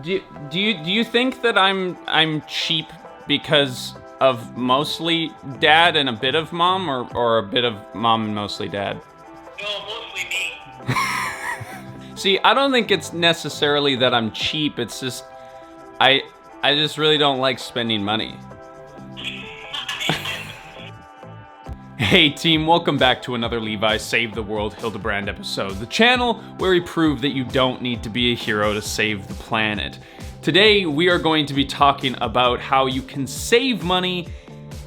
Do you think that I'm cheap because of mostly dad and a bit of mom, or a bit of mom and mostly dad? No, mostly me. See, I don't think it's necessarily that I'm cheap. It's just I just really don't like spending money. Hey team, welcome back to another Levi Save the World Hildebrand episode, the channel where we prove that you don't need to be a hero to save the planet. Today we are going to be talking about how you can save money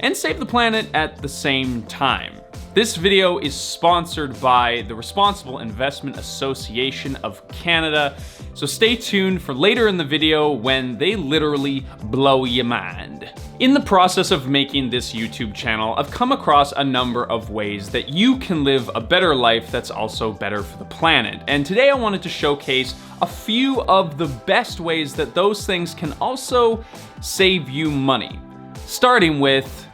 and save the planet at the same time. This video is sponsored by the Responsible Investment Association of Canada, so stay tuned for later in the video when they literally blow your mind. In the process of making this YouTube channel, I've come across a number of ways that you can live a better life that's also better for the planet. And today I wanted to showcase a few of the best ways that those things can also save you money. Starting with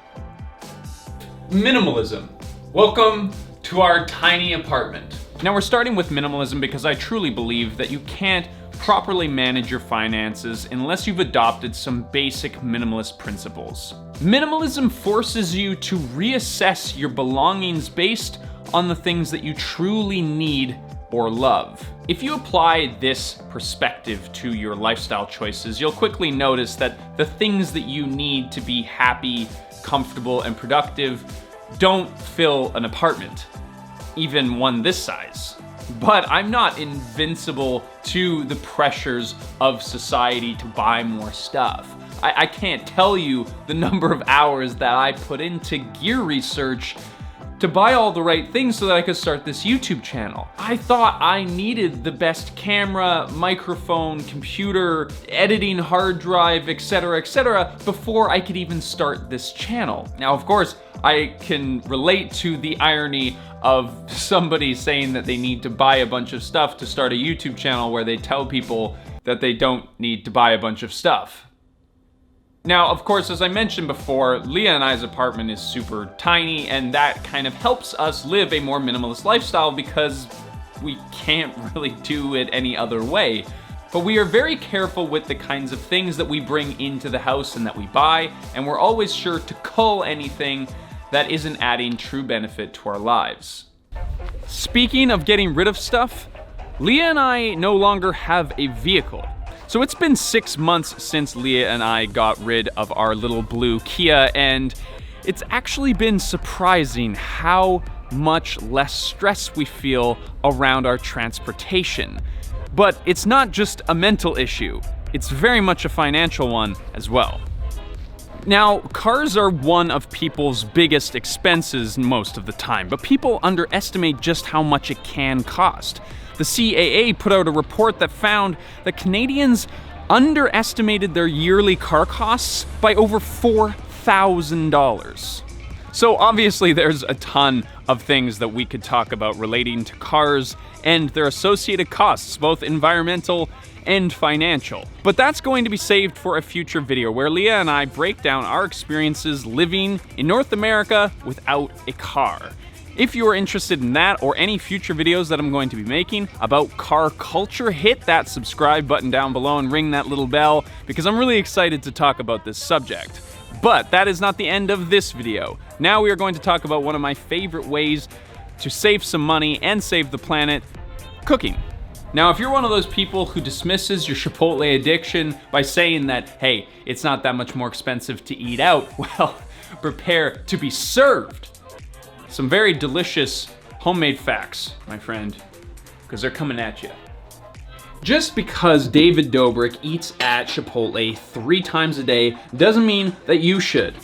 minimalism. Welcome to our tiny apartment. Now we're starting with minimalism because I truly believe that you can't properly manage your finances unless you've adopted some basic minimalist principles. Minimalism forces you to reassess your belongings based on the things that you truly need or love. If you apply this perspective to your lifestyle choices, you'll quickly notice that the things that you need to be happy, comfortable, and productive don't fill an apartment, even one this size. But I'm not invincible to the pressures of society to buy more stuff. I can't tell you the number of hours that I put into gear research to buy all the right things so that I could start this YouTube channel. I thought I needed the best camera, microphone, computer, editing hard drive, etc., before I could even start this channel. Now, of course, I can relate to the irony of somebody saying that they need to buy a bunch of stuff to start a YouTube channel where they tell people that they don't need to buy a bunch of stuff. Now, of course, as I mentioned before, Leah and I's apartment is super tiny, and that kind of helps us live a more minimalist lifestyle because we can't really do it any other way. But we are very careful with the kinds of things that we bring into the house and that we buy, and we're always sure to cull anything that isn't adding true benefit to our lives. Speaking of getting rid of stuff, Leah and I no longer have a vehicle. So it's been 6 months since Leah and I got rid of our little blue Kia, and it's actually been surprising how much less stress we feel around our transportation. But it's not just a mental issue, it's very much a financial one as well. Now, cars are one of people's biggest expenses most of the time, but people underestimate just how much it can cost. The CAA put out a report that found that Canadians underestimated their yearly car costs by over $4,000. So obviously there's a ton of things that we could talk about relating to cars and their associated costs, both environmental and financial. But that's going to be saved for a future video where Leah and I break down our experiences living in North America without a car. If you are interested in that or any future videos that I'm going to be making about car culture, hit that subscribe button down below and ring that little bell because I'm really excited to talk about this subject. But that is not the end of this video. Now we are going to talk about one of my favorite ways to save some money and save the planet: cooking. Now, if you're one of those people who dismisses your Chipotle addiction by saying that, hey, it's not that much more expensive to eat out, well, prepare to be served some very delicious homemade facts, my friend, because they're coming at you. Just because David Dobrik eats at Chipotle 3 times a day doesn't mean that you should.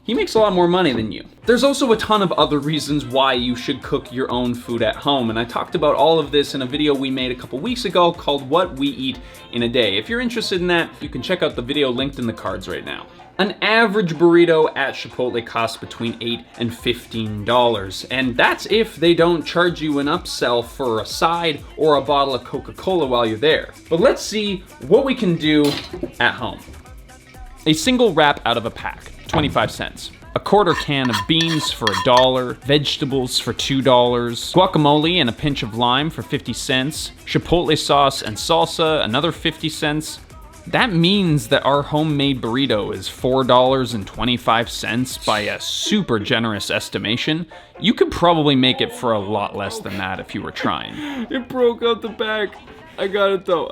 He makes a lot more money than you. There's also a ton of other reasons why you should cook your own food at home, and I talked about all of this in a video we made a couple weeks ago called What We Eat in a Day. If you're interested in that, you can check out the video linked in the cards right now. An average burrito at Chipotle costs between $8 and $15, and that's if they don't charge you an upsell for a side or a bottle of Coca-Cola while you're there. But let's see what we can do at home. A single wrap out of a pack, 25 cents. a quarter can of beans for $1, vegetables for $2, guacamole and a pinch of lime for 50 cents, chipotle sauce and salsa, another 50 cents. That means that our homemade burrito is $4.25 by a super generous estimation. You could probably make it for a lot less than that if you were trying. It broke out the back. I got it though.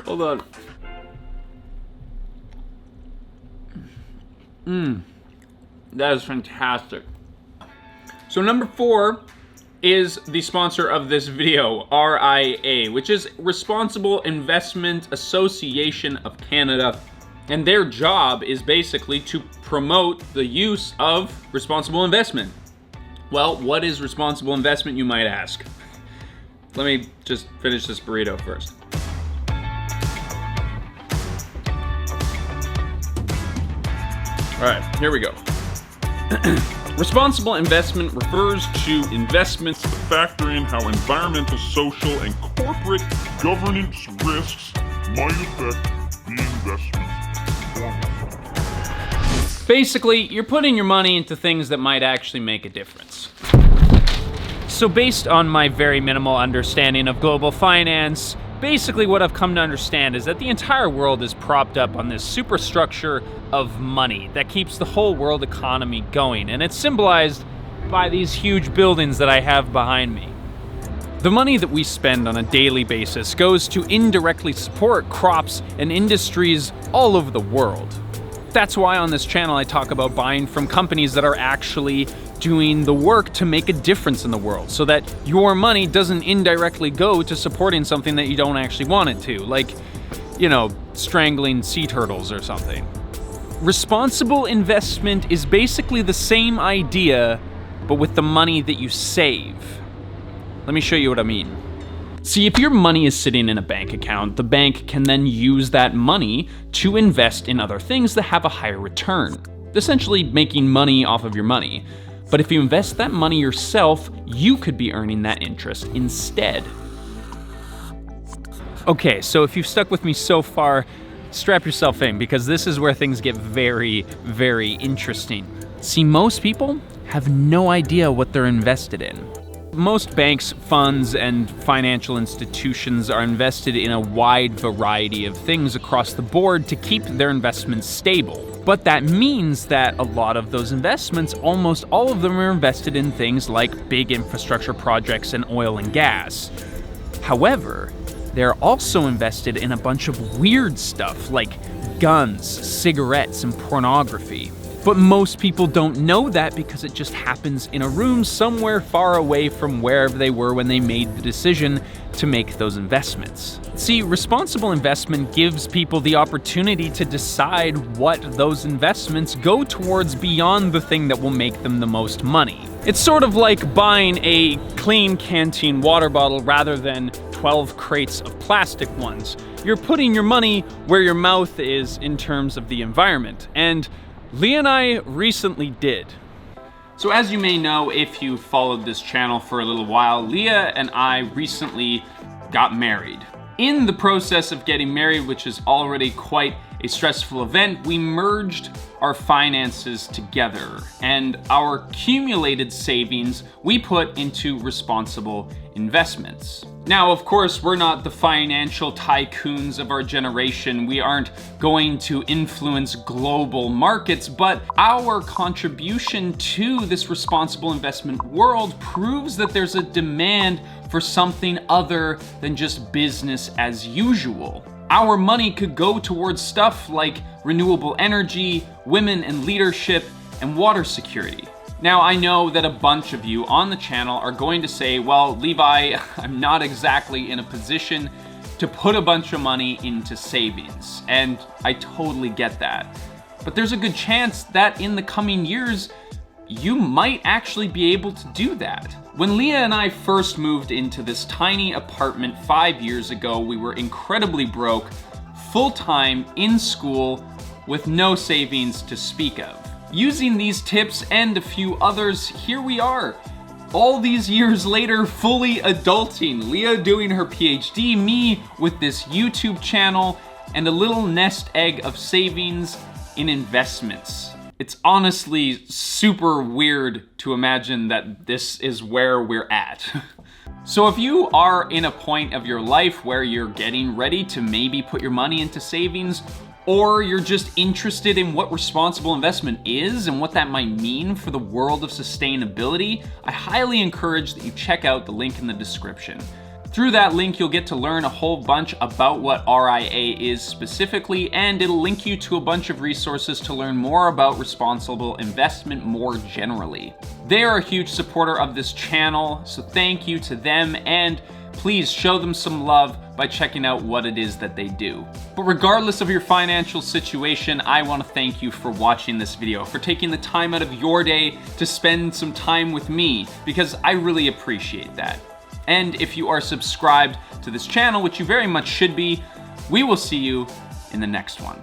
Hold on. That is fantastic. So number 4 is the sponsor of this video, RIA, which is Responsible Investment Association of Canada. And their job is basically to promote the use of responsible investment. Well, what is responsible investment, you might ask? Let me just finish this burrito first. All right, here we go. Responsible investment refers to investments to factor in how environmental, social, and corporate governance risks might affect the investment performance. Basically, you're putting your money into things that might actually make a difference. So based on my very minimal understanding of global finance, basically what I've come to understand is that the entire world is propped up on this superstructure of money that keeps the whole world economy going, and it's symbolized by these huge buildings that I have behind me. The money that we spend on a daily basis goes to indirectly support crops and industries all over the world. That's why on this channel I talk about buying from companies that are actually doing the work to make a difference in the world, so that your money doesn't indirectly go to supporting something that you don't actually want it to, like, you know, strangling sea turtles or something. Responsible investment is basically the same idea, but with the money that you save. Let me show you what I mean. See, if your money is sitting in a bank account, the bank can then use that money to invest in other things that have a higher return, essentially making money off of your money. But if you invest that money yourself, you could be earning that interest instead. Okay, so if you've stuck with me so far, strap yourself in, because this is where things get very, very interesting. See, most people have no idea what they're invested in. Most banks, funds, and financial institutions are invested in a wide variety of things across the board to keep their investments stable. But that means that a lot of those investments, almost all of them, are invested in things like big infrastructure projects and oil and gas. However, they're also invested in a bunch of weird stuff like guns, cigarettes, and pornography. But most people don't know that because it just happens in a room somewhere far away from wherever they were when they made the decision to make those investments. See, responsible investment gives people the opportunity to decide what those investments go towards beyond the thing that will make them the most money. It's sort of like buying a clean canteen water bottle rather than 12 crates of plastic ones. You're putting your money where your mouth is in terms of the environment, and Leah and I recently did. So as you may know, if you followed this channel for a little while, Leah and I recently got married. In the process of getting married, which is already quite a stressful event, we merged our finances together, and our accumulated savings we put into responsible investments. Now, of course, we're not the financial tycoons of our generation. We aren't going to influence global markets, but our contribution to this responsible investment world proves that there's a demand for something other than just business as usual. Our money could go towards stuff like renewable energy, women in leadership, and water security. Now, I know that a bunch of you on the channel are going to say, well, Levi, I'm not exactly in a position to put a bunch of money into savings, and I totally get that. But there's a good chance that in the coming years, you might actually be able to do that. When Leah and I first moved into this tiny apartment 5 years ago, we were incredibly broke, full-time, in school, with no savings to speak of. Using these tips and a few others, here we are. All these years later, fully adulting. Leah doing her PhD, me with this YouTube channel, and a little nest egg of savings in investments. It's honestly super weird to imagine that this is where we're at. So if you are in a point of your life where you're getting ready to maybe put your money into savings, or you're just interested in what responsible investment is and what that might mean for the world of sustainability, I highly encourage that you check out the link in the description. Through that link, you'll get to learn a whole bunch about what RIA is specifically, and it'll link you to a bunch of resources to learn more about responsible investment more generally. They are a huge supporter of this channel, so thank you to them, and please show them some love by checking out what it is that they do. But regardless of your financial situation, I want to thank you for watching this video, for taking the time out of your day to spend some time with me, because I really appreciate that. And if you are subscribed to this channel, which you very much should be, we will see you in the next one.